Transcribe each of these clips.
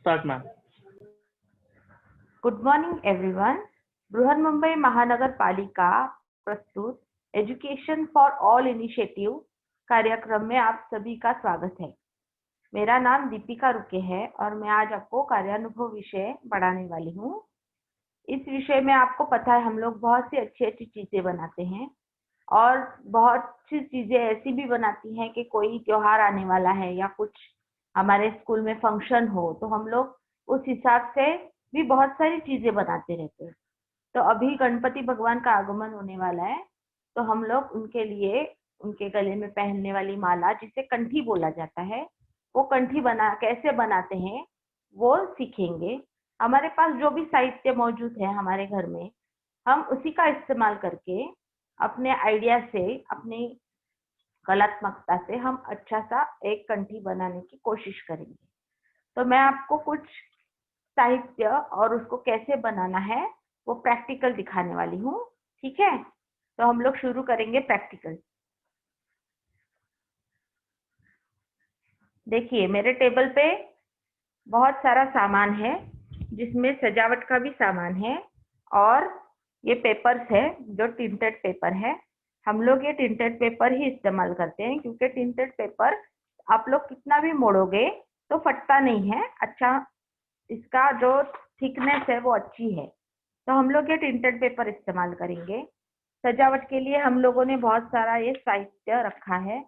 Start ma'am. Good morning everyone. Brihanmumbai महानगर पालिका प्रस्तुत एजुकेशन फॉर ऑल इनिशिएटिव कार्यक्रम में आप सभी का स्वागत है। मेरा नाम दीपिका रुके है और मैं आज आपको कार्यानुभव विषय पढ़ाने वाली हूँ। इस विषय में आपको पता है हम लोग बहुत सी अच्छी अच्छी चीजें बनाते हैं और बहुत सी चीजें ऐसी भी बनाती हैं कि कोई त्योहार आने वाला है या कुछ हमारे स्कूल में फंक्शन हो तो हम लोग उस हिसाब से भी बहुत सारी चीजें बनाते रहते हैं। तो अभी गणपति भगवान का आगमन होने वाला है, तो हम लोग उनके लिए उनके गले में पहनने वाली माला जिसे कंठी बोला जाता है, वो कंठी कैसे बनाते हैं वो सीखेंगे। हमारे पास जो भी साहित्य मौजूद है हमारे घर में, हम उसी का इस्तेमाल करके अपने आइडिया से, अपनी कलात्मकता से हम अच्छा सा एक कंठी बनाने की कोशिश करेंगे। तो मैं आपको कुछ साहित्य और उसको कैसे बनाना है वो प्रैक्टिकल दिखाने वाली हूँ। ठीक है, तो हम लोग शुरू करेंगे प्रैक्टिकल। देखिए मेरे टेबल पे बहुत सारा सामान है जिसमें सजावट का भी सामान है और ये पेपर्स है जो टिंटेड पेपर है। हम लोग ये टिंटेड पेपर ही इस्तेमाल करते हैं क्योंकि टिंटेड पेपर आप लोग कितना भी मोड़ोगे तो फटता नहीं है। अच्छा, इसका जो थिकनेस है वो अच्छी है, तो हम लोग ये टिंटेड पेपर इस्तेमाल करेंगे। सजावट के लिए हम लोगों ने बहुत सारा ये साहित्य रखा है,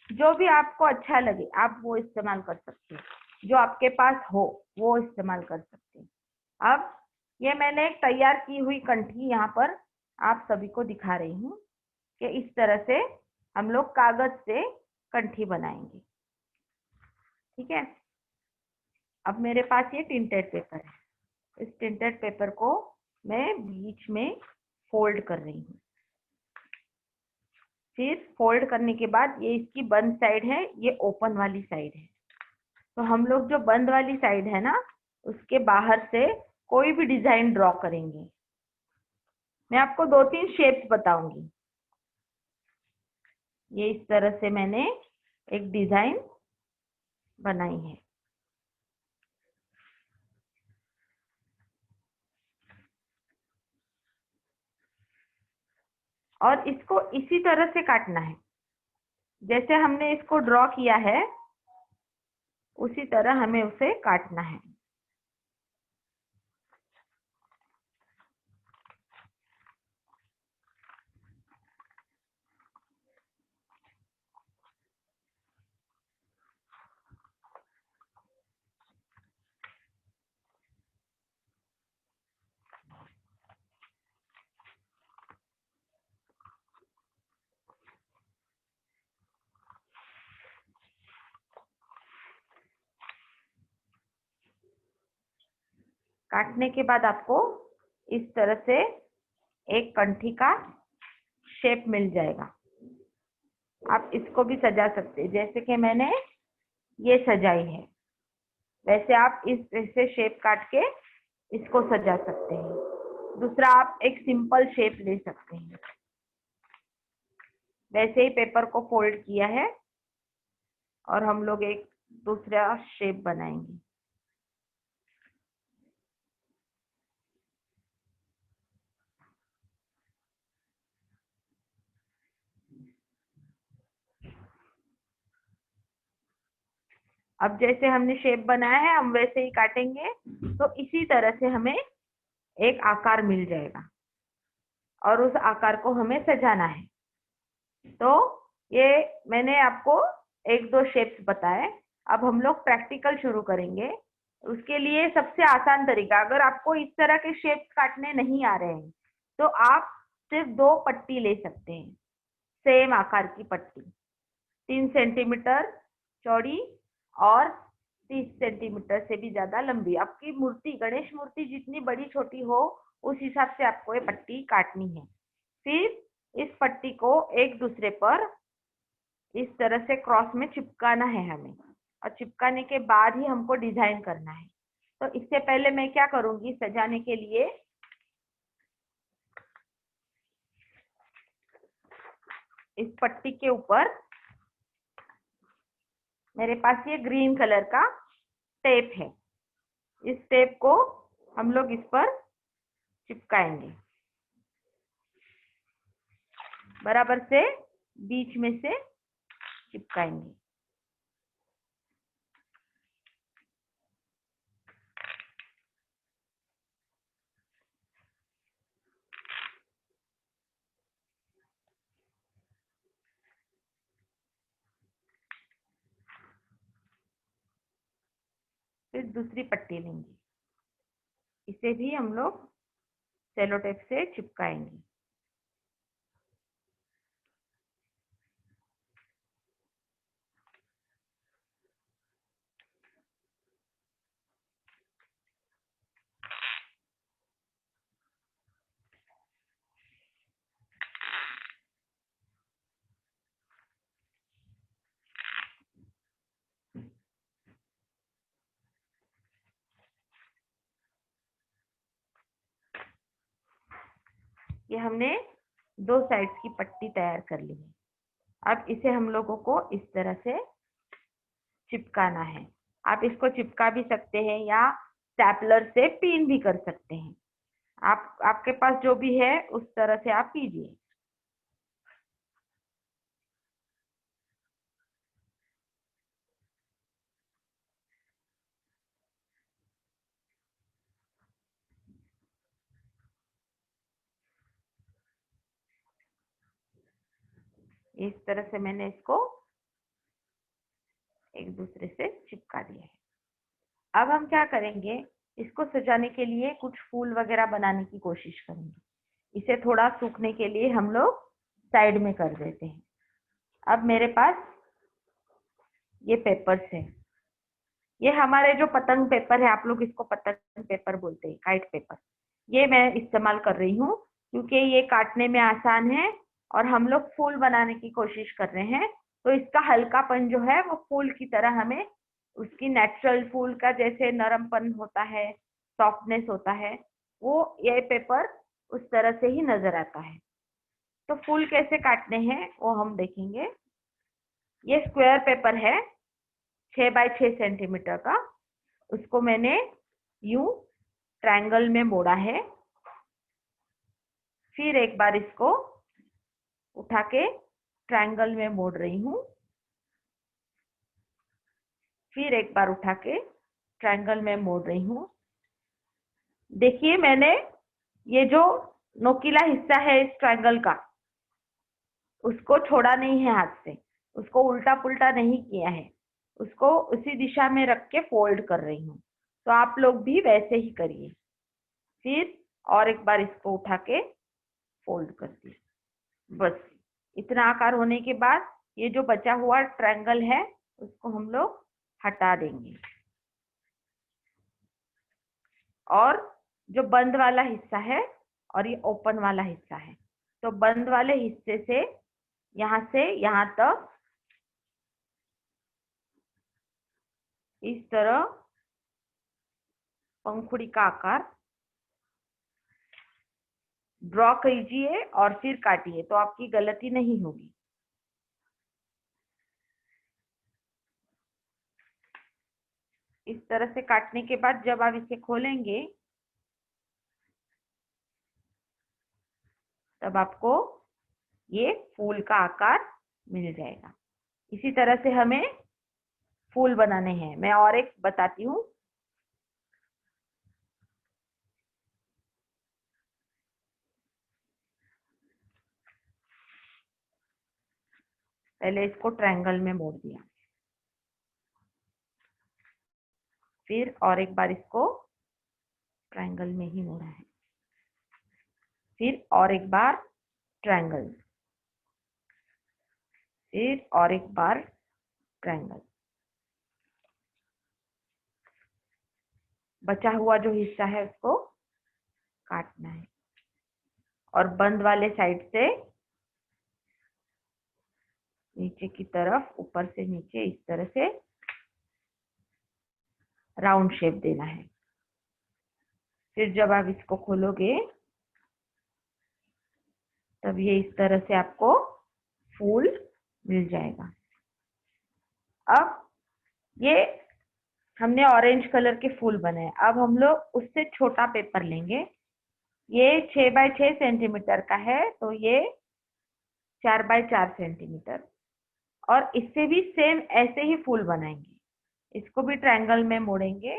जो भी आपको अच्छा लगे आप वो इस्तेमाल कर सकते हैं, जो आपके पास हो वो इस्तेमाल कर सकते हैं। अब ये मैंने एक तैयार की हुई कंठी यहाँ पर आप सभी को दिखा रही हूँ कि इस तरह से हम लोग कागज से कंठी बनाएंगे। ठीक है, अब मेरे पास ये टिंटेड पेपर है। इस टिंटेड पेपर को मैं बीच में फोल्ड कर रही हूँ। फिर फोल्ड करने के बाद ये इसकी बंद साइड है, ये ओपन वाली साइड है। तो हम लोग जो बंद वाली साइड है ना, उसके बाहर से कोई भी डिजाइन ड्रॉ करेंगे। मैं आपको 2-3 शेप्स बताऊंगी। ये इस तरह से मैंने एक डिजाइन बनाई है। और इसको इसी तरह से काटना है, जैसे हमने इसको ड्रॉ किया है उसी तरह हमें उसे काटना है। काटने के बाद आपको इस तरह से एक कंठी का शेप मिल जाएगा। आप इसको भी सजा सकते हैं, जैसे कि मैंने ये सजाई है वैसे आप इस से शेप काट के इसको सजा सकते हैं। दूसरा आप एक सिंपल शेप ले सकते हैं। वैसे ही पेपर को फोल्ड किया है और हम लोग एक दूसरा शेप बनाएंगे। अब जैसे हमने शेप बनाया है हम वैसे ही काटेंगे, तो इसी तरह से हमें एक आकार मिल जाएगा और उस आकार को हमें सजाना है। तो ये मैंने आपको 1-2 शेप्स बताए। अब हम लोग प्रैक्टिकल शुरू करेंगे। उसके लिए सबसे आसान तरीका, अगर आपको इस तरह के शेप्स काटने नहीं आ रहे हैं तो आप सिर्फ 2 पट्टी ले सकते हैं, सेम आकार की पट्टी, 3 सेंटीमीटर चौड़ी और 30 सेंटीमीटर से भी ज्यादा लंबी। आपकी मूर्ति, गणेश मूर्ति जितनी बड़ी छोटी हो उस हिसाब से आपको ये पट्टी काटनी है। फिर इस पट्टी को एक दूसरे पर इस तरह से क्रॉस में चिपकाना है हमें, और चिपकाने के बाद ही हमको डिजाइन करना है। तो इससे पहले मैं क्या करूंगी, सजाने के लिए इस पट्टी के ऊपर मेरे पास ये ग्रीन कलर का टेप है, इस टेप को हम लोग इस पर चिपकाएंगे, बराबर से बीच में से चिपकाएंगे। फिर दूसरी पट्टी लेंगे, इसे भी हम लोग सेलो टेप से चिपकाएंगे। ये हमने दो साइड्स की पट्टी तैयार कर ली है। अब इसे हम लोगों को इस तरह से चिपकाना है। आप इसको चिपका भी सकते हैं या स्टैपलर से पिन भी कर सकते हैं। आपके पास जो भी है उस तरह से आप कीजिए। इस तरह से मैंने इसको एक दूसरे से चिपका दिया है। अब हम क्या करेंगे, इसको सजाने के लिए कुछ फूल वगैरह बनाने की कोशिश करेंगे। इसे थोड़ा सूखने के लिए हम लोग साइड में कर देते हैं। अब मेरे पास ये पेपर्स है। ये हमारे जो पतंग पेपर है, आप लोग इसको पतंग पेपर बोलते हैं, काइट पेपर। ये मैं इस्तेमाल कर रही हूँ क्योंकि ये काटने में आसान है और हम लोग फूल बनाने की कोशिश कर रहे हैं। तो इसका हल्कापन जो है वो फूल की तरह हमें उसकी नेचुरल फूल का जैसे नरमपन होता है, सॉफ्टनेस होता है, वो ये पेपर उस तरह से ही नजर आता है। तो फूल कैसे काटने हैं वो हम देखेंगे। ये स्क्वायर पेपर है 6 बाय 6 सेंटीमीटर का। उसको मैंने यूं ट्रायंगल में मोड़ा है। फिर एक बार इसको उठा के ट्रायंगल में मोड़ रही हूँ। फिर एक बार उठा के ट्रायंगल में मोड़ रही हूँ। देखिए मैंने ये जो नोकीला हिस्सा है इस ट्रायंगल का, उसको छोड़ा नहीं है हाथ से, उसको उल्टा पुल्टा नहीं किया है, उसको उसी दिशा में रख के फोल्ड कर रही हूँ। तो आप लोग भी वैसे ही करिए। फिर और एक बार इसको उठा के फोल्ड कर दिए। बस इतना आकार होने के बाद ये जो बचा हुआ ट्रायंगल है उसको हम लोग हटा देंगे और जो बंद वाला हिस्सा है और ये ओपन वाला हिस्सा है, तो बंद वाले हिस्से से यहाँ तक इस तरह पंखुड़ी का आकार ड्रॉ कीजिए और फिर काटिए, तो आपकी गलती नहीं होगी। इस तरह से काटने के बाद जब आप इसे खोलेंगे तब आपको ये फूल का आकार मिल जाएगा। इसी तरह से हमें फूल बनाने हैं। मैं और एक बताती हूँ। पहले इसको ट्रायंगल में मोड़ दिया, फिर और एक बार इसको ट्रायंगल में ही मोड़ा है, फिर और एक बार ट्रायंगल, फिर और एक बार ट्रायंगल। बचा हुआ जो हिस्सा है उसको काटना है और बंद वाले साइड से नीचे की तरफ, ऊपर से नीचे इस तरह से राउंड शेप देना है। फिर जब आप इसको खोलोगे तब ये इस तरह से आपको फूल मिल जाएगा। अब ये हमने ऑरेंज कलर के फूल बनाए। अब हम लोग उससे छोटा पेपर लेंगे। ये 6 बाय 6 सेंटीमीटर का है, तो ये 4 बाय 4 सेंटीमीटर। और इससे भी सेम ऐसे ही फूल बनाएंगे। इसको भी ट्रायंगल में मोड़ेंगे।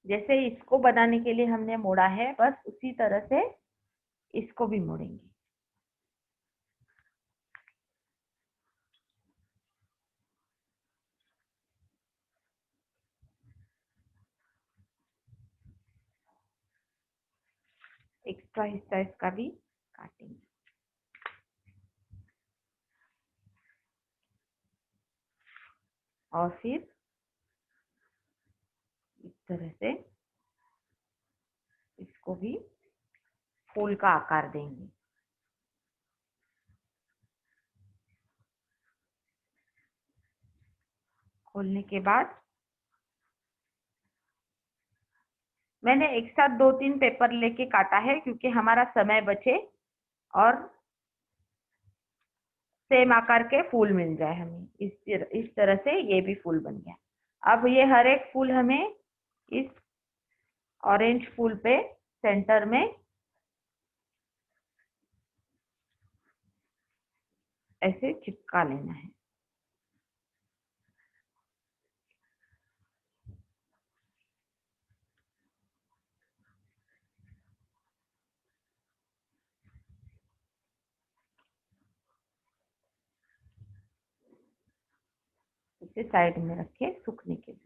जैसे इसको बनाने के लिए हमने मोड़ा है, बस उसी तरह से इसको भी मोड़ेंगे। एक्स्ट्रा हिस्सा इसका भी काटेंगे। और फिर इस तरह से इसको भी फूल का आकार देंगे। खोलने के बाद मैंने एक साथ 2-3 पेपर लेके काटा है, क्योंकि हमारा समय बचे और सेम आकार के फूल मिल जाए हमें। इस तरह से ये भी फूल बन गया। अब ये हर एक फूल हमें इस ऑरेंज फूल पे सेंटर में ऐसे चिपका लेना है। इसे साइड में रखे सूखने के लिए।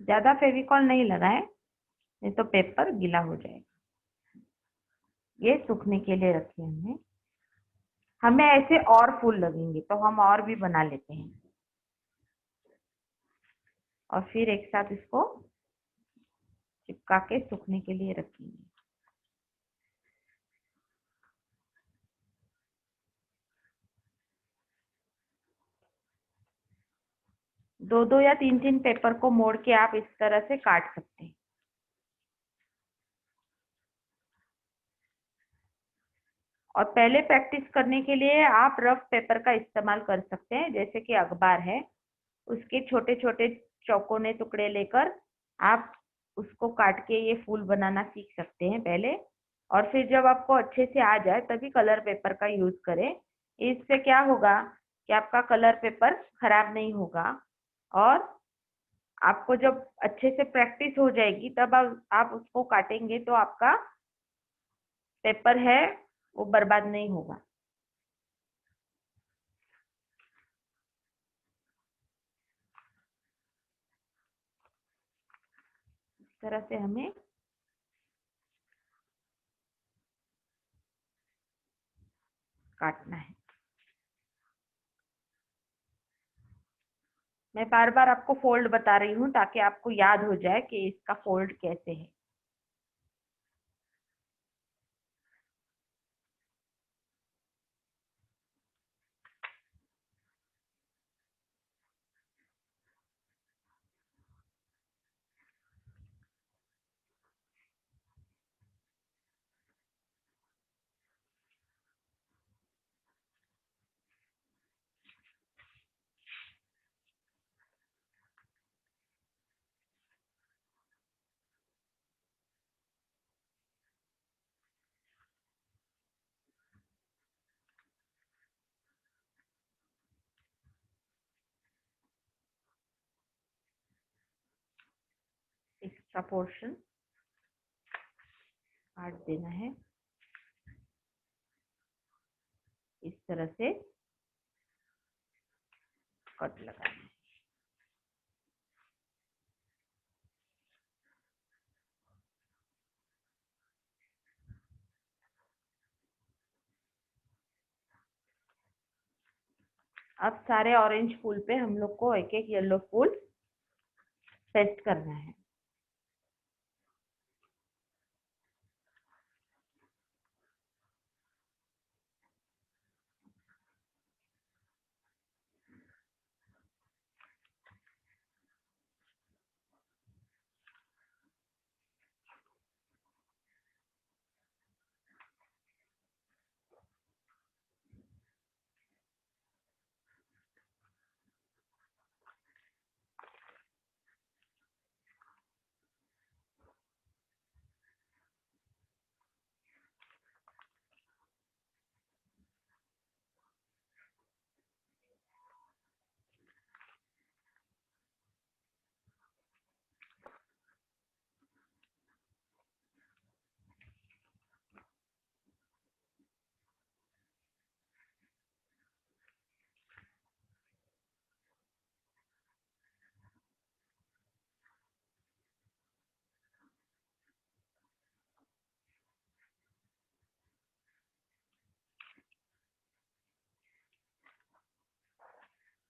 ज्यादा फेविकॉल नहीं लगाएं, नहीं तो पेपर गीला हो जाएगा। ये सूखने के लिए रखे हमने। हमें ऐसे और फूल लगेंगे, तो हम और भी बना लेते हैं और फिर एक साथ इसको चिपका के सूखने के लिए रखेंगे। 2-2 या 3-3 पेपर को मोड़ के आप इस तरह से काट सकते हैं। और पहले प्रैक्टिस करने के लिए आप रफ पेपर का इस्तेमाल कर सकते हैं, जैसे कि अखबार है, उसके छोटे छोटे चौकोने टुकड़े लेकर आप उसको काट के ये फूल बनाना सीख सकते हैं पहले। और फिर जब आपको अच्छे से आ जाए तभी कलर पेपर का यूज करें। इससे क्या होगा कि आपका कलर पेपर खराब नहीं होगा। और आपको जब अच्छे से प्रैक्टिस हो जाएगी तब आप उसको काटेंगे तो आपका पेपर है वो बर्बाद नहीं होगा। इस तरह से हमें काटना है। मैं बार बार आपको फोल्ड बता रही हूँ ताकि आपको याद हो जाए कि इसका फोल्ड कैसे है। इसका पोर्शन काट देना है। इस तरह से कट लगाना है। अब सारे ऑरेंज फूल पे हम लोग को एक एक येलो फूल पेस्ट करना है।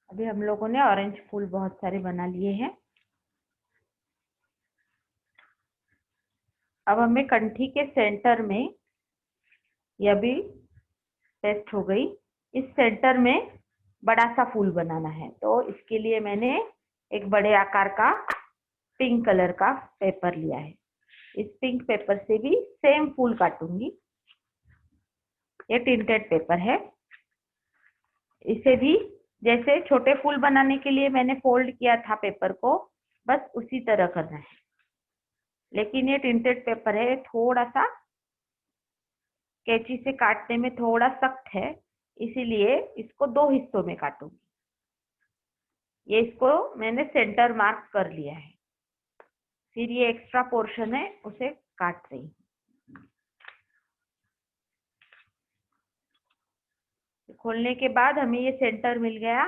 अभी हम लोगों ने ऑरेंज फूल बहुत सारे बना लिए हैं। अब हमें कंठी के सेंटर में, यह भी पेस्ट हो गई, इस सेंटर में बड़ा सा फूल बनाना है। तो इसके लिए मैंने एक बड़े आकार का पिंक कलर का पेपर लिया है। इस पिंक पेपर से भी सेम फूल काटूंगी। ये टिंटेड पेपर है। इसे भी जैसे छोटे फूल बनाने के लिए मैंने फोल्ड किया था पेपर को, बस उसी तरह करना है। लेकिन ये टिंटेड पेपर है, थोड़ा सा कैंची से काटने में थोड़ा सख्त है, इसीलिए इसको दो हिस्सों में काटूंगी। ये इसको मैंने सेंटर मार्क कर लिया है। फिर ये एक्स्ट्रा पोर्शन है, उसे काट रही हूँ। खोलने के बाद हमें ये सेंटर मिल गया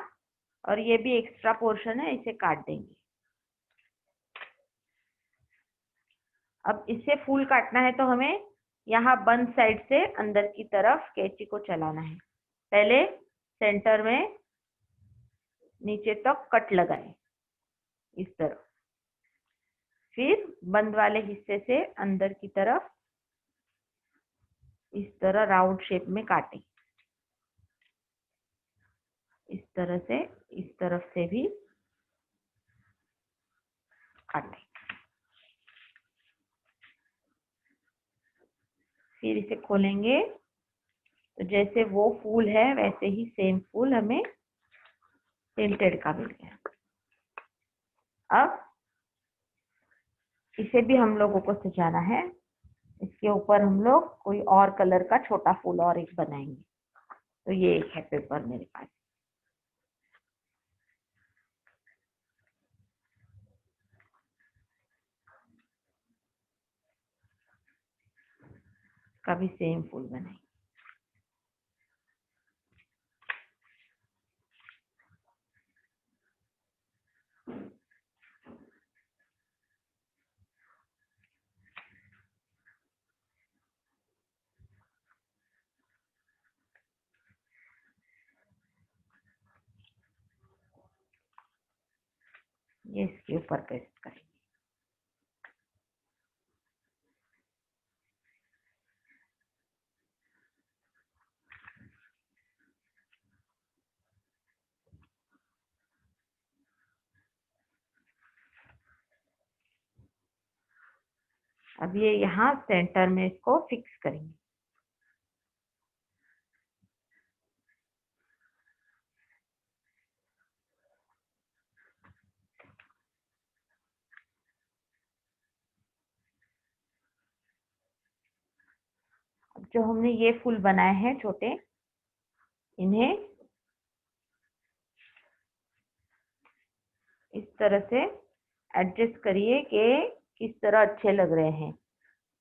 और ये भी एक्स्ट्रा पोर्शन है, इसे काट देंगे। अब इससे फूल काटना है तो हमें यहाँ बंद साइड से अंदर की तरफ कैंची को चलाना है। पहले सेंटर में नीचे तक कट लगाए इस तरह, फिर बंद वाले हिस्से से अंदर की तरफ इस तरह राउंड शेप में काटें। इस तरह से इस तरफ से भी काटें। फिर इसे खोलेंगे तो जैसे वो फूल है वैसे ही सेम फूल हमें टिंटेड का मिल गया। अब इसे भी हम लोगों को सजाना है। इसके ऊपर हम लोग कोई और कलर का छोटा फूल और एक बनाएंगे। तो ये एक है पेपर मेरे पास। इसका भी सेम फूल बनाएंगे। ये इसके ऊपर पेस्ट करेंगे। अब ये यहाँ सेंटर में इसको फिक्स करेंगे। अब जो हमने ये फूल बनाए हैं छोटे, इन्हें इस तरह से एडजस्ट करिए कि किस तरह अच्छे लग रहे हैं,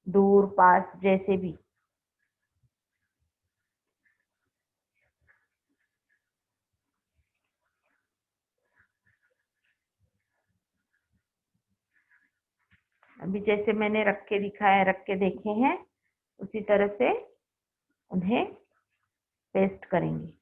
दूर पास जैसे भी। अभी जैसे मैंने रख के दिखाया, रख के देखे हैं, उसी तरह से उन्हें पेस्ट करेंगे।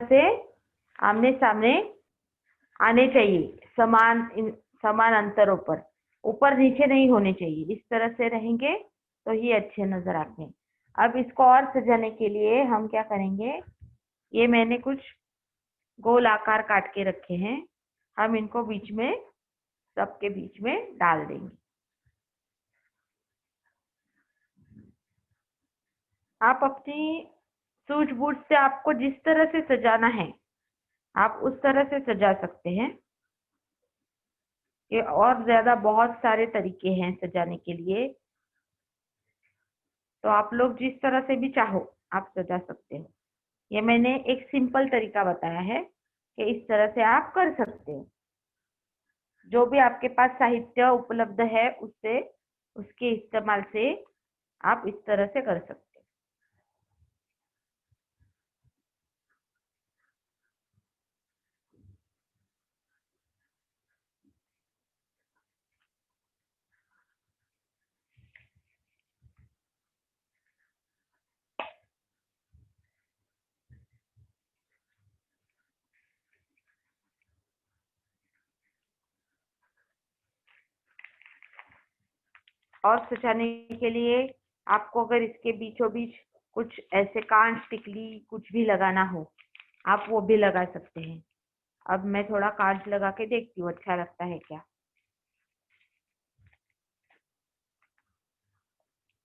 से आमने सामने आने चाहिए, समान अंतरों पर, ऊपर नीचे नहीं होने चाहिए। इस तरह से रहेंगे तो ही अच्छे नजर आते हैं। अब इसको और सजाने के लिए हम क्या करेंगे, ये मैंने कुछ गोल आकार काट के रखे हैं, हम इनको बीच में, सबके बीच में डाल देंगे। आप अपनी सूझबूझ से, आपको जिस तरह से सजाना है आप उस तरह से सजा सकते हैं। ये और ज्यादा बहुत सारे तरीके हैं सजाने के लिए, तो आप लोग जिस तरह से भी चाहो आप सजा सकते हो। ये मैंने एक सिंपल तरीका बताया है कि इस तरह से आप कर सकते हो। जो भी आपके पास साहित्य उपलब्ध है उससे, उसके इस्तेमाल से आप इस तरह से कर सकते हैं। और सजाने के लिए आपको अगर इसके बीचों बीच कुछ ऐसे कांच टिकली कुछ भी लगाना हो, आप वो भी लगा सकते हैं। अब मैं थोड़ा कांच लगा के देखती हूँ अच्छा लगता है क्या।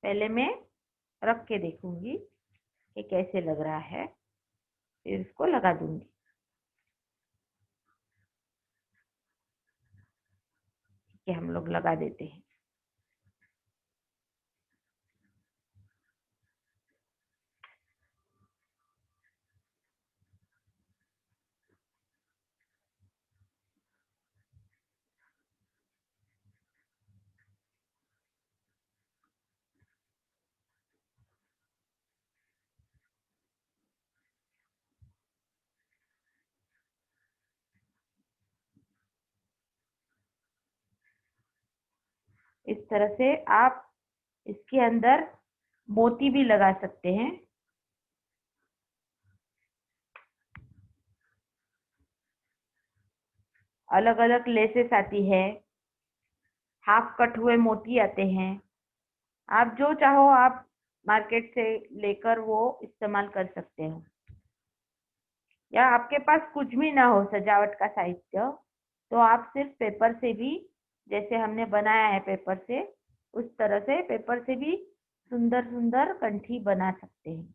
पहले मैं रख के देखूंगी कि कैसे लग रहा है, फिर इसको लगा दूंगी। ठीक है, हम लोग लगा देते हैं। इस तरह से आप इसके अंदर मोती भी लगा सकते हैं। अलग अलग लेसेस आती है, हाफ कट हुए मोती आते हैं। आप जो चाहो आप मार्केट से लेकर वो इस्तेमाल कर सकते हो। या आपके पास कुछ भी ना हो सजावट का साहित्य, तो आप सिर्फ पेपर से भी, जैसे हमने बनाया है पेपर से, उस तरह से पेपर से भी सुंदर सुंदर कंठी बना सकते हैं।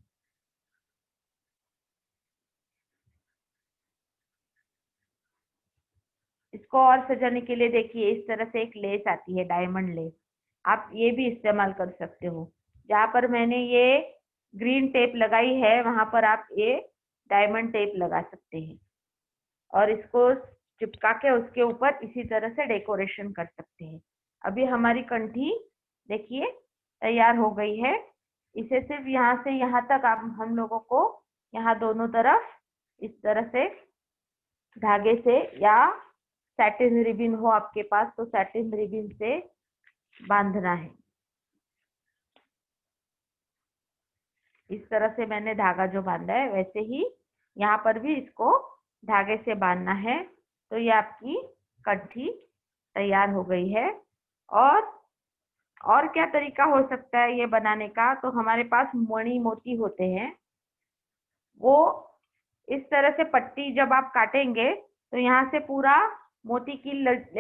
इसको और सजाने के लिए देखिए, इस तरह से एक लेस आती है, डायमंड लेस, आप ये भी इस्तेमाल कर सकते हो। जहाँ पर मैंने ये ग्रीन टेप लगाई है वहां पर आप ये डायमंड टेप लगा सकते हैं और इसको चिपका के उसके ऊपर इसी तरह से डेकोरेशन कर सकते हैं। अभी हमारी कंठी देखिए तैयार हो गई है। इसे सिर्फ यहाँ से यहाँ तक आप, हम लोगों को यहाँ दोनों तरफ इस तरह से धागे से, या सैटिन रिबिन हो आपके पास तो सैटिन रिबिन से बांधना है। इस तरह से मैंने धागा जो बांधा है वैसे ही यहाँ पर भी इसको धागे से बांधना है। तो ये आपकी कंठी तैयार हो गई है। और और क्या तरीका हो सकता है ये बनाने का, तो हमारे पास मणि मोती होते हैं, वो इस तरह से पट्टी जब आप काटेंगे तो यहाँ से पूरा मोती की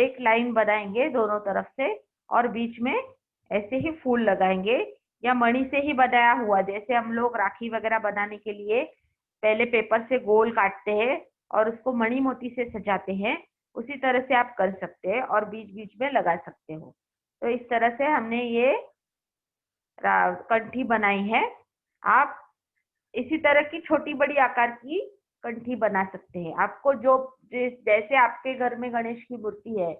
एक लाइन बनाएंगे दोनों तरफ से, और बीच में ऐसे ही फूल लगाएंगे, या मणि से ही बनाया हुआ, जैसे हम लोग राखी वगैरह बनाने के लिए पहले पेपर से गोल काटते हैं और उसको मणि मोती से सजाते हैं, उसी तरह से आप कर सकते हैं और बीच बीच में लगा सकते हो। तो इस तरह से हमने ये कंठी बनाई है। आप इसी तरह की छोटी बड़ी आकार की कंठी बना सकते हैं। आपको जो जैसे आपके घर में गणेश की मूर्ति है,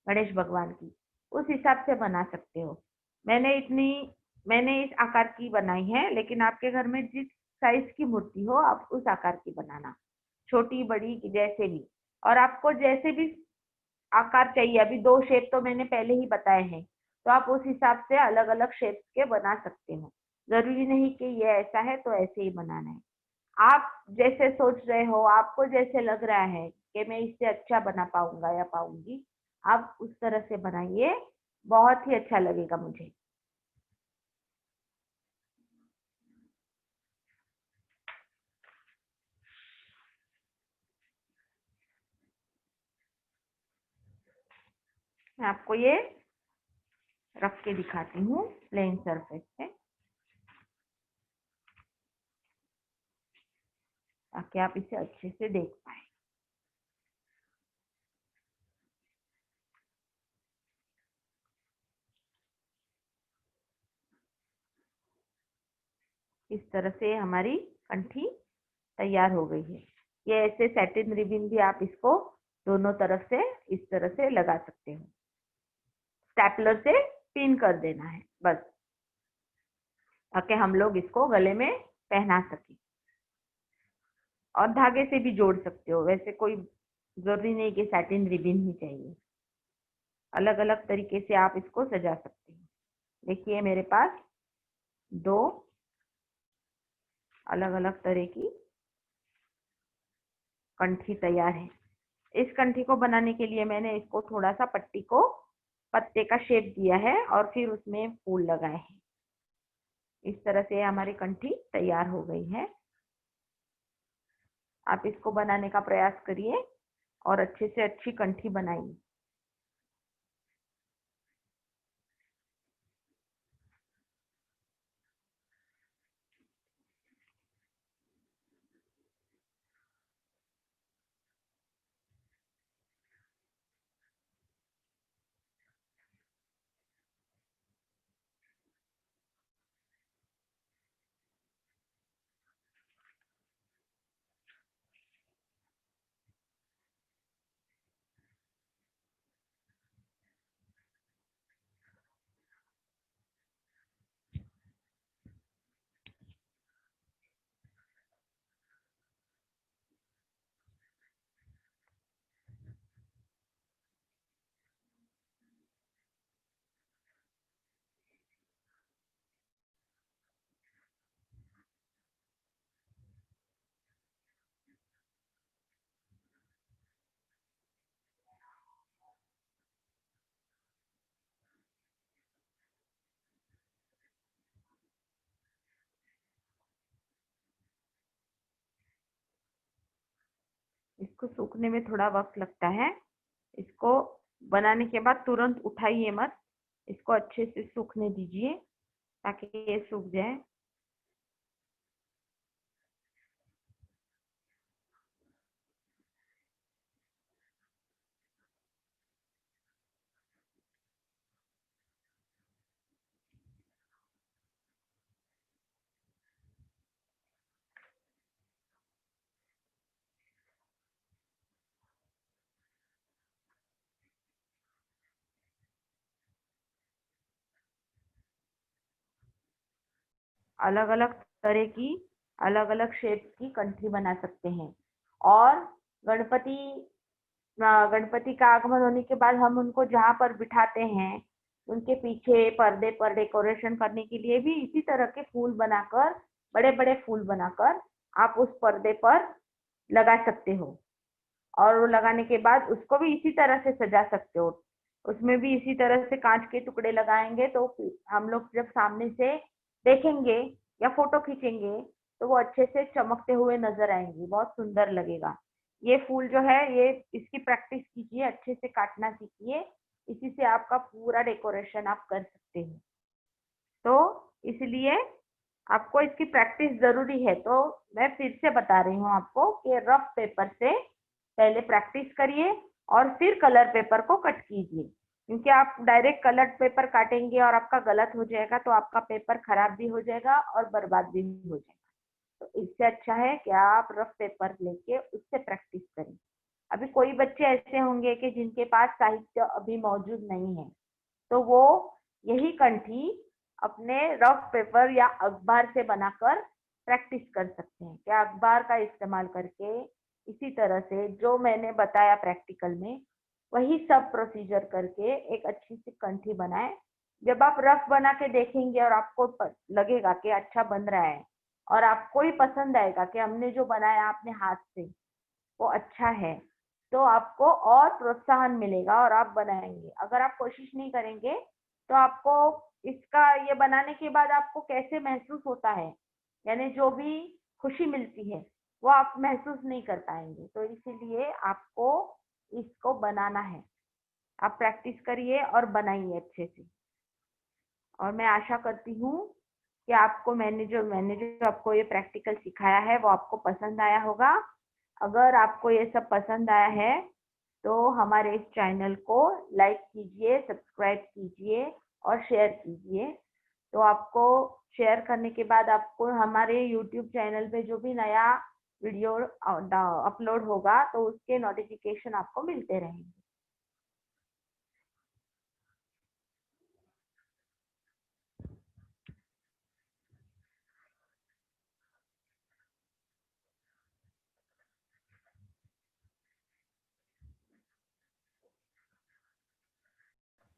गणेश भगवान की, उस हिसाब से बना सकते हो। मैंने इतनी मैंने इस आकार की बनाई है, लेकिन आपके घर में जिस साइज की मूर्ति हो आप उस आकार की बनाना, छोटी बड़ी जैसे भी। और आपको जैसे भी आकार चाहिए, अभी दो शेप तो मैंने पहले ही बताए हैं, तो आप उस हिसाब से अलग अलग शेप के बना सकते हो। जरूरी नहीं कि ये ऐसा है तो ऐसे ही बनाना है। आप जैसे सोच रहे हो, आपको जैसे लग रहा है कि मैं इससे अच्छा बना पाऊंगा या पाऊंगी, आप उस तरह से बनाइए, बहुत ही अच्छा लगेगा मुझे। मैं आपको ये रख के दिखाती हूँ प्लेन सरफेस पे, ताकि आप इसे अच्छे से देख पाए। इस तरह से हमारी कंठी तैयार हो गई है। ये ऐसे सैटिन रिबन भी आप इसको दोनों तरफ से इस तरह से लगा सकते हो। स्टेपलर से पिन कर देना है बस, ताकि हम लोग इसको गले में पहना सकें। और धागे से भी जोड़ सकते हो, वैसे कोई जरूरी नहीं कि सैटिन रिबन ही चाहिए। अलग अलग तरीके से आप इसको सजा सकते हो। देखिए मेरे पास दो अलग अलग तरह की कंठी तैयार है। इस कंठी को बनाने के लिए मैंने इसको थोड़ा सा पट्टी को पत्ते का शेप दिया है और फिर उसमें फूल लगाए हैं। इस तरह से हमारी कंठी तैयार हो गई है। आप इसको बनाने का प्रयास करिए और अच्छे से अच्छी कंठी बनाइए। इसको सूखने में थोड़ा वक्त लगता है। इसको बनाने के बाद तुरंत उठाइए मत, इसको अच्छे से सूखने दीजिए ताकि ये सूख जाए। अलग अलग तरह की अलग अलग शेप की कंठी बना सकते हैं। और गणपति गणपति का आगमन होने के बाद हम उनको जहाँ पर बिठाते हैं, उनके पीछे पर्दे पर डेकोरेशन करने के लिए भी इसी तरह के फूल बनाकर, बड़े बड़े फूल बनाकर आप उस पर्दे पर लगा सकते हो। और वो लगाने के बाद उसको भी इसी तरह से सजा सकते हो। उसमें भी इसी तरह से कांच के टुकड़े लगाएंगे तो हम लोग जब सामने से देखेंगे या फोटो खींचेंगे तो वो अच्छे से चमकते हुए नजर आएंगी, बहुत सुंदर लगेगा। ये फूल जो है, ये इसकी प्रैक्टिस कीजिए, अच्छे से काटना सीखिए। इसी से आपका पूरा डेकोरेशन आप कर सकते हो। तो इसलिए आपको इसकी प्रैक्टिस जरूरी है। तो मैं फिर से बता रही हूँ आपको कि रफ पेपर से पहले प्रैक्टिस करिए और फिर कलर पेपर को कट कीजिए। क्योंकि आप डायरेक्ट कलर पेपर काटेंगे और आपका गलत हो जाएगा तो आपका पेपर खराब भी हो जाएगा और बर्बाद भी हो जाएगा। तो इससे अच्छा है कि आप रफ पेपर लेके उससे प्रैक्टिस करें। अभी कोई बच्चे ऐसे होंगे कि जिनके पास साहित्य अभी मौजूद नहीं है, तो वो यही कंठी अपने रफ पेपर या अखबार से बनाकर प्रैक्टिस कर सकते हैं। क्या अखबार का इस्तेमाल करके इसी तरह से जो मैंने बताया प्रैक्टिकल में, वही सब प्रोसीजर करके एक अच्छी सी कंठी बनाए। जब आप रफ बना के देखेंगे और आपको लगेगा कि अच्छा बन रहा है और आपको ही पसंद आएगा कि हमने जो बनाया अपने हाथ से वो अच्छा है, तो आपको और प्रोत्साहन मिलेगा और आप बनाएंगे। अगर आप कोशिश नहीं करेंगे तो आपको इसका ये बनाने के बाद आपको कैसे महसूस होता है, यानी जो भी खुशी मिलती है वो आप महसूस नहीं कर पाएंगे। तो इसीलिए आपको इसको बनाना है। आप प्रैक्टिस करिए और बनाइए अच्छे से। और मैं आशा करती हूँ कि आपको मैंने जो आपको ये प्रैक्टिकल सिखाया है वो आपको पसंद आया होगा। अगर आपको ये सब पसंद आया है तो हमारे इस चैनल को लाइक कीजिए, सब्सक्राइब कीजिए और शेयर कीजिए। तो आपको शेयर करने के बाद आपको हमारे यूट्यूब चैनल पे जो भी नया वीडियो अपलोड होगा तो उसके नोटिफिकेशन आपको मिलते रहेंगे।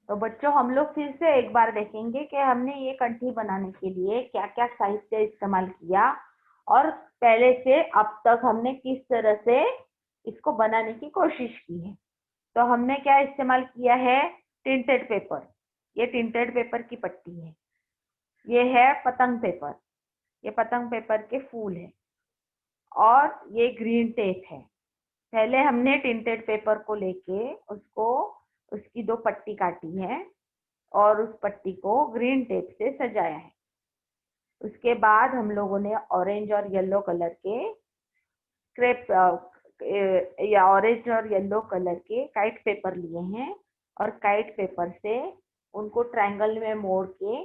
तो बच्चों, हम लोग फिर से एक बार देखेंगे कि हमने ये कंठी बनाने के लिए क्या क्या साहित्य इस्तेमाल किया और पहले से अब तक हमने किस तरह से इसको बनाने की कोशिश की है। तो हमने क्या इस्तेमाल किया है, टिंटेड पेपर। ये टिंटेड पेपर की पट्टी है। ये है पतंग पेपर, ये पतंग पेपर के फूल है। और ये ग्रीन टेप है। पहले हमने टिंटेड पेपर को लेके उसको उसकी दो पट्टी काटी है और उस पट्टी को ग्रीन टेप से सजाया है। उसके बाद हम लोगों ने ऑरेंज और येलो कलर के क्रेप या ऑरेंज और येलो कलर के काइट पेपर लिए हैं और काइट पेपर से उनको ट्रायंगल में मोड़ के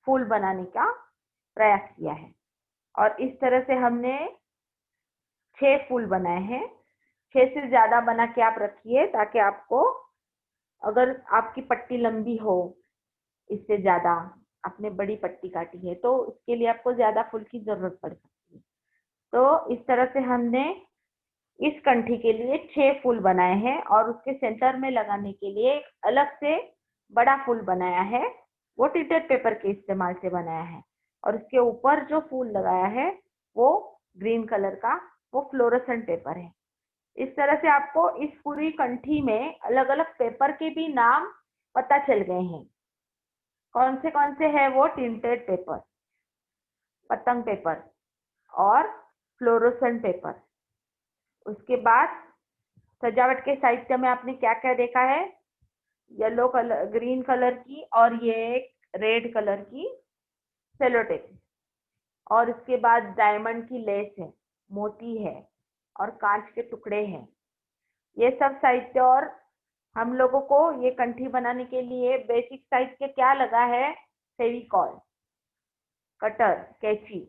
फूल बनाने का प्रयास किया है। और इस तरह से हमने 6 फूल बनाए हैं। 6 से ज्यादा बना के आप रखिए ताकि आपको, अगर आपकी पट्टी लंबी हो, इससे ज्यादा आपने बड़ी पट्टी काटी है तो उसके लिए आपको ज्यादा फूल की जरूरत पड़ सकती है। तो इस तरह से हमने इस कंठी के लिए 6 फूल बनाए हैं और उसके सेंटर में लगाने के लिए एक अलग से बड़ा फूल बनाया है। वो टिंटेड पेपर के इस्तेमाल से बनाया है। और उसके ऊपर जो फूल लगाया है वो ग्रीन कलर का, वो फ्लोरोसेंट पेपर है। इस तरह से आपको इस पूरी कंठी में अलग अलग पेपर के भी नाम पता चल गए हैं। कौन से है वो, टिंटेड पेपर, पतंग पेपर और फ्लोरोसेंट पेपर। उसके बाद सजावट के साहित्य में आपने क्या क्या देखा है, येलो कलर, ग्रीन कलर की और ये एक रेड कलर की सेलो टेप। और इसके बाद डायमंड की लेस है, मोती है और कांच के टुकड़े हैं। ये सब साहित्य। और हम लोगों को ये कंठी बनाने के लिए बेसिक साहित्य क्या लगा है, फेविकॉल, कटर, कैंची।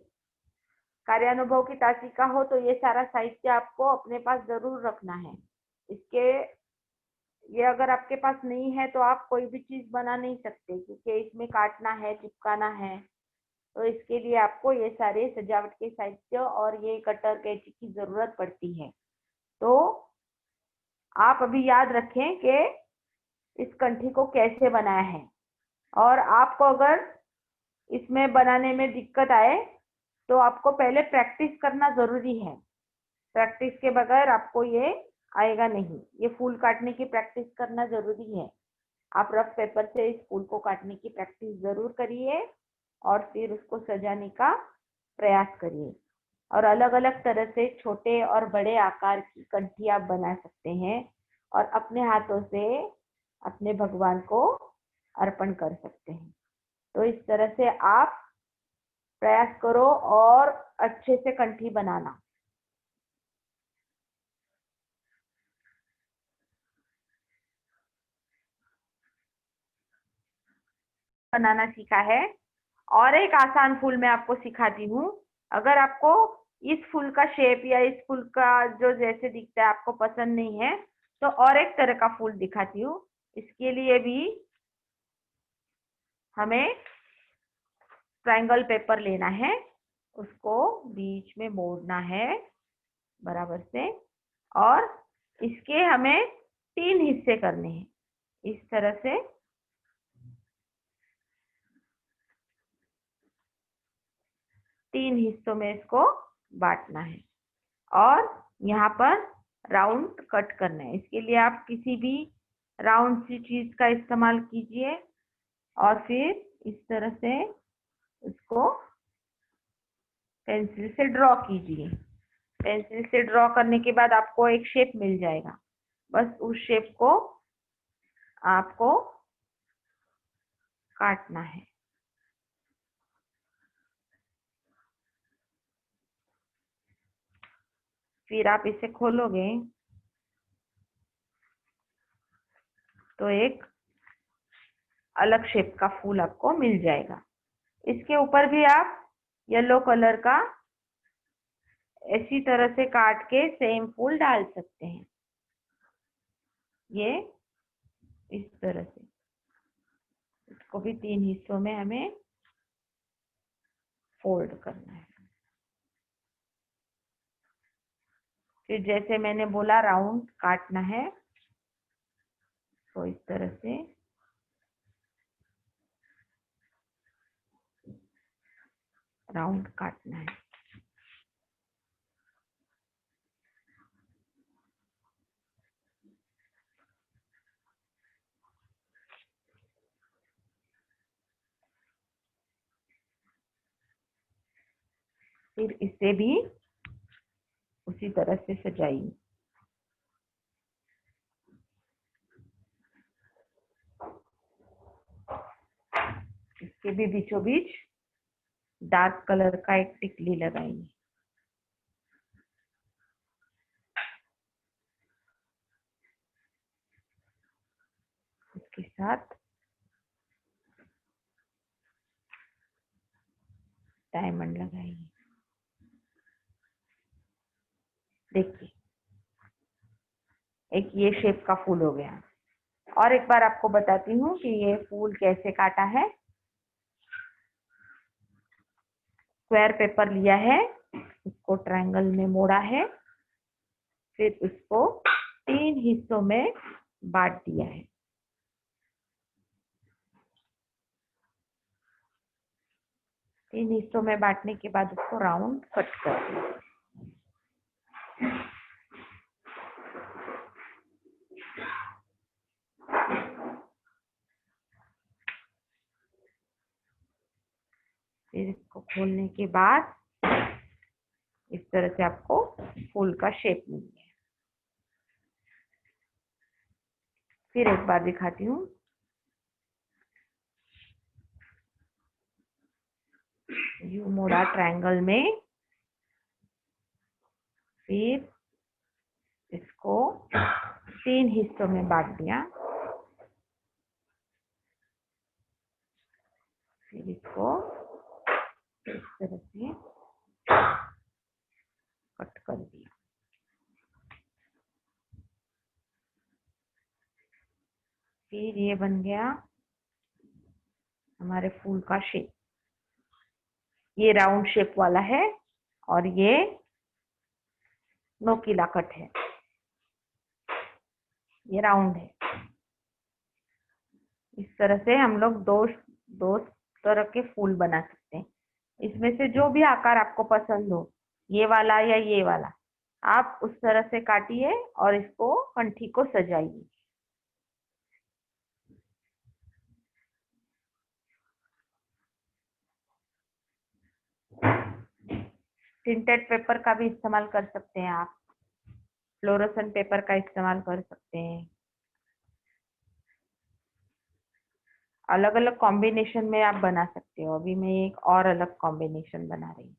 कार्यानुभव की तासिका हो तो ये सारा साहित्य आपको अपने पास जरूर रखना है। इसके ये अगर आपके पास नहीं है तो आप कोई भी चीज बना नहीं सकते, क्योंकि इसमें काटना है, चिपकाना है। तो इसके लिए आपको ये सारे सजावट के साहित्य और ये कटर, कैंची की जरूरत पड़ती है। तो आप अभी याद रखें कि इस कंठी को कैसे बनाया है। और आपको अगर इसमें बनाने में दिक्कत आए तो आपको पहले प्रैक्टिस करना जरूरी है। प्रैक्टिस के बगैर आपको ये आएगा नहीं। ये फूल काटने की प्रैक्टिस करना जरूरी है। आप रफ पेपर से इस फूल को काटने की प्रैक्टिस जरूर करिए और फिर उसको सजाने का प्रयास करिए। और अलग अलग तरह से छोटे और बड़े आकार की कंठी आप बना सकते हैं और अपने हाथों से अपने भगवान को अर्पण कर सकते हैं। तो इस तरह से आप प्रयास करो और अच्छे से कंठी बनाना सीखा है। और एक आसान फूल मैं आपको सिखाती हूँ। अगर आपको इस फूल का शेप या इस फूल का जो जैसे दिखता है आपको पसंद नहीं है तो और एक तरह का फूल दिखाती हूँ। इसके लिए भी हमें ट्रायंगल पेपर लेना है, उसको बीच में मोड़ना है बराबर से और इसके हमें 3 हिस्से करने हैं। इस तरह से 3 हिस्सों में इसको बांटना है और यहाँ पर राउंड कट करना है। इसके लिए आप किसी भी राउंड सी चीज का इस्तेमाल कीजिए और फिर इस तरह से इसको पेंसिल से ड्रॉ कीजिए। पेंसिल से ड्रॉ करने के बाद आपको एक शेप मिल जाएगा। बस उस शेप को आपको काटना है। फिर आप इसे खोलोगे तो एक अलग शेप का फूल आपको मिल जाएगा। इसके ऊपर भी आप येलो कलर का इसी तरह से काट के सेम फूल डाल सकते हैं। ये इस तरह से इसको भी 3 हिस्सों में हमें फोल्ड करना है। फिर जैसे मैंने बोला राउंड काटना है, तो इस तरह से राउंड काटना है। फिर इसे भी उसी तरह से सजाइए। इसके भी बीचों बीच डार्क कलर का एक टिकली लगाइए। इसके साथ डायमंड लगाइए। देखिए एक ये शेप का फूल हो गया। और एक बार आपको बताती हूँ कि ये फूल कैसे काटा है। स्क्वायर पेपर लिया है, इसको ट्रायंगल में मोड़ा है, फिर इसको 3 हिस्सों में बांट दिया है। तीन हिस्सों में बांटने के बाद उसको राउंड कट कर दिया। फिर इसको खोलने के बाद इस तरह से आपको फूल का शेप मिल गया। फिर एक बार दिखाती हूँ। यू मोड़ा ट्रायंगल में, फिर इसको 3 हिस्सों में बांट दिया। फिर इसको इस तरह से कट कर दिया। फिर ये बन गया हमारे फूल का शेप। ये राउंड शेप वाला है और ये नोकीला कट है। ये राउंड है। इस तरह से हम लोग दो दो तरह के फूल बना सकते हैं। इसमें से जो भी आकार आपको पसंद हो, ये वाला या ये वाला, आप उस तरह से काटिए और इसको कंठी को सजाइए। प्रिंटेड पेपर का भी इस्तेमाल कर सकते हैं आप, फ्लोरोसेंट पेपर का इस्तेमाल कर सकते हैं। अलग अलग कॉम्बिनेशन में आप बना सकते हो। अभी मैं एक और अलग कॉम्बिनेशन बना रही हूँ।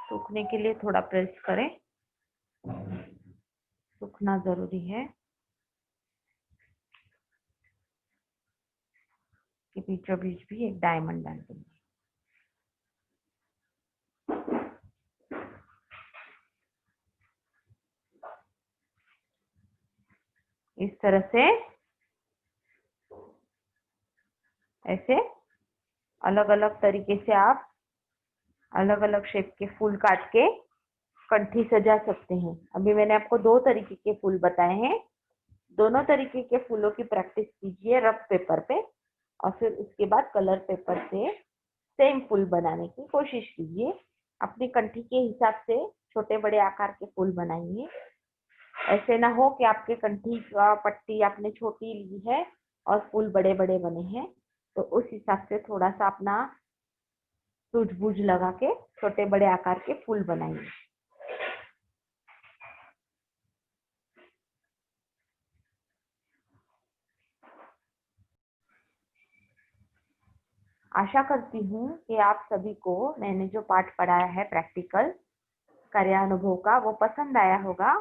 सूखने के लिए थोड़ा प्रेस करें, सूखना जरूरी है कि बीचों बीच भी एक डायमंड डाल देंगे। इस तरह से ऐसे अलग अलग तरीके से आप अलग अलग शेप के फूल काट के कंठी सजा सकते हैं। अभी मैंने आपको 2 तरीके के फूल बताए हैं। दोनों तरीके के फूलों की प्रैक्टिस कीजिए रफ पेपर पे, और फिर उसके बाद कलर पेपर से सेम फूल बनाने की कोशिश कीजिए। अपनी कंठी के हिसाब से छोटे बड़े आकार के फूल बनाइए। ऐसे ना हो कि आपके कंठी का पट्टी आपने छोटी ली है और फूल बड़े बड़े बने हैं। तो उस हिसाब से थोड़ा सा अपना सूझबूझ लगा के छोटे बड़े आकार के फूल बनाइए। आशा करती हूँ कि आप सभी को मैंने जो पाठ पढ़ाया है प्रैक्टिकल कार्यानुभव का वो पसंद आया होगा।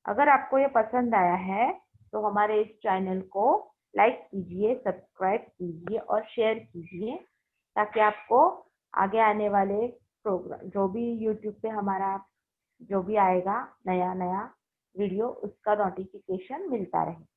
अगर आपको ये पसंद आया है तो हमारे इस चैनल को लाइक कीजिए, सब्सक्राइब कीजिए और शेयर कीजिए, ताकि आपको आगे आने वाले प्रोग्राम जो भी यूट्यूब पे हमारा जो भी आएगा नया नया वीडियो उसका नोटिफिकेशन मिलता रहे।